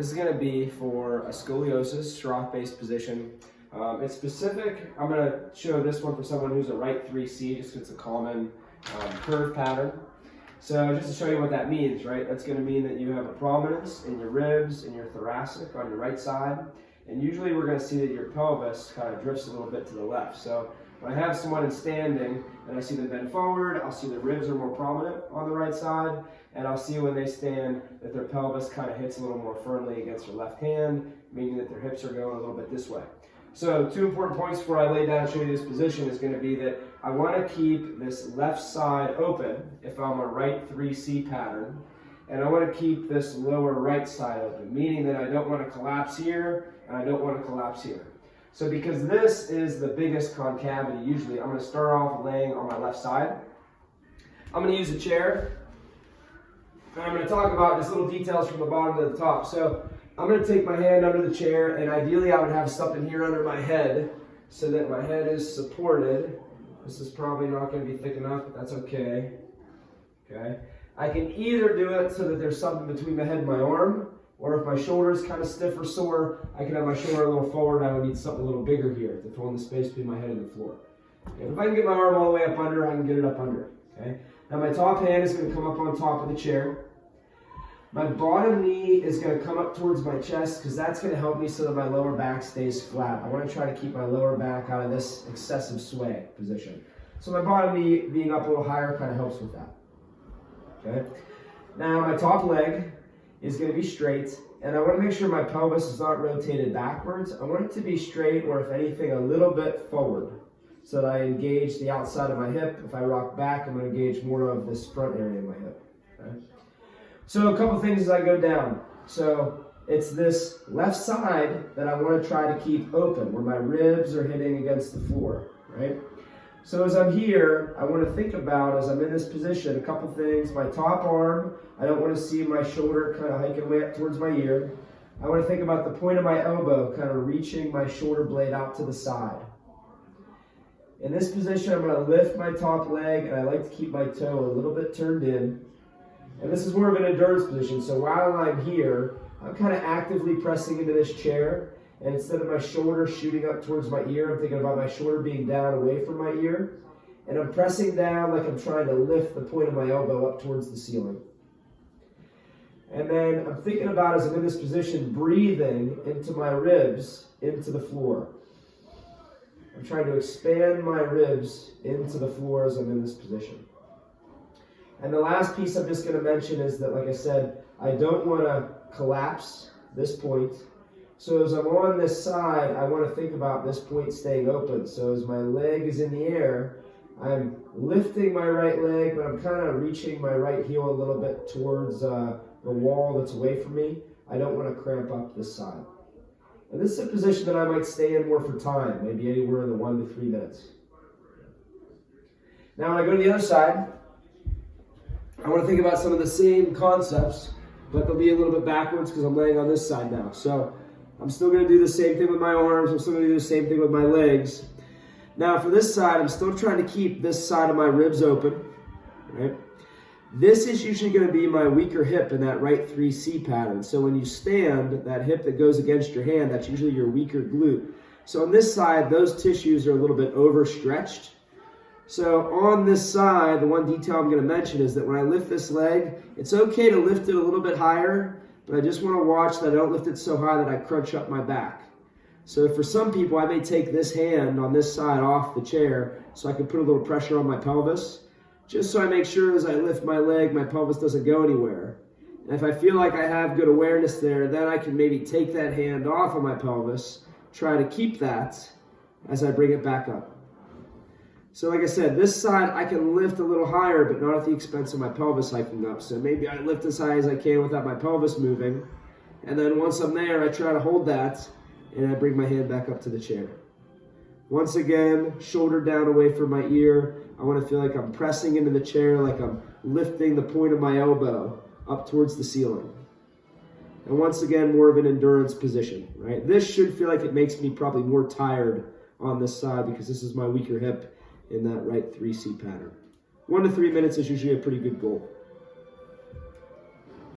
This is going to be for a scoliosis, Schroth-based position. It's specific. I'm going to show this one for someone who's a right 3C, just because it's a common curve pattern. So just to show you what that means, right? That's going to mean that you have a prominence in your ribs and your thoracic on your right side. And usually we're going to see that your pelvis kind of drifts a little bit to the left. So when I have someone in standing and I see them bend forward, I'll see the ribs are more prominent on the right side. And I'll see when they stand that their pelvis kind of hits a little more firmly against their left hand, meaning that their hips are going a little bit this way. So 2 important points before I lay down and show you this position is going to be that I want to keep this left side open if I'm a right 3C pattern, and I want to keep this lower right side open, meaning that I don't want to collapse here and I don't want to collapse here. So because this is the biggest concavity, usually I'm going to start off laying on my left side. I'm going to use a chair, and I'm going to talk about just little details from the bottom to the top. So I'm going to take my hand under the chair, and ideally I would have something here under my head so that my head is supported. This is probably not going to be thick enough, but that's okay. Okay. I can either do it so that there's something between my head and my arm, or if my shoulder is kind of stiff or sore, I can have my shoulder a little forward, and I would need something a little bigger here to fill in the space between my head and the floor. Okay. If I can get my arm all the way up under, I can get it up under. Okay. Now my top hand is going to come up on top of the chair. My bottom knee is going to come up towards my chest because that's going to help me so that my lower back stays flat. I want to try to keep my lower back out of this excessive sway position. So my bottom knee being up a little higher kind of helps with that. Okay. Now my top leg is going to be straight, and I want to make sure my pelvis is not rotated backwards. I want it to be straight, or if anything, a little bit forward, so that I engage the outside of my hip. If I rock back, I'm going to engage more of this front area of my hip. Okay. So a couple things as I go down. So it's this left side that I want to try to keep open, where my ribs are hitting against the floor, right? So as I'm here, I want to think about, as I'm in this position, a couple things. My top arm, I don't want to see my shoulder kind of hiking way up towards my ear. I want to think about the point of my elbow kind of reaching my shoulder blade out to the side. In this position, I'm going to lift my top leg, and I like to keep my toe a little bit turned in. And this is more of an endurance position, so while I'm here, I'm kind of actively pressing into this chair, and instead of my shoulder shooting up towards my ear, I'm thinking about my shoulder being down away from my ear, and I'm pressing down like I'm trying to lift the point of my elbow up towards the ceiling. And then I'm thinking about, as I'm in this position, breathing into my ribs, into the floor. I'm trying to expand my ribs into the floor as I'm in this position. And the last piece I'm just going to mention is that, like I said, I don't want to collapse this point. So as I'm on this side, I want to think about this point staying open. So as my leg is in the air, I'm lifting my right leg, but I'm kind of reaching my right heel a little bit towards the wall that's away from me. I don't want to cramp up this side. And this is a position that I might stay in more for time, maybe anywhere in the 1 to 3 minutes. Now when I go to the other side, I want to think about some of the same concepts, but they'll be a little bit backwards because I'm laying on this side now. So I'm still going to do the same thing with my arms. I'm still going to do the same thing with my legs. Now for this side, I'm still trying to keep this side of my ribs open. Right? This is usually going to be my weaker hip in that right 3C pattern. So when you stand, that hip that goes against your hand, that's usually your weaker glute. So on this side, those tissues are a little bit overstretched. So on this side, the one detail I'm going to mention is that when I lift this leg, it's okay to lift it a little bit higher, but I just want to watch that I don't lift it so high that I crunch up my back. So for some people, I may take this hand on this side off the chair so I can put a little pressure on my pelvis, just so I make sure as I lift my leg, my pelvis doesn't go anywhere. And if I feel like I have good awareness there, then I can maybe take that hand off of my pelvis, try to keep that as I bring it back up. So like I said, this side I can lift a little higher, but not at the expense of my pelvis hiking up. So maybe I lift as high as I can without my pelvis moving. And then once I'm there, I try to hold that, and I bring my hand back up to the chair. Once again, shoulder down away from my ear. I want to feel like I'm pressing into the chair, like I'm lifting the point of my elbow up towards the ceiling. And once again, more of an endurance position, right? This should feel like it makes me probably more tired on this side because this is my weaker hip in that right 3C pattern. 1 to 3 minutes is usually a pretty good goal.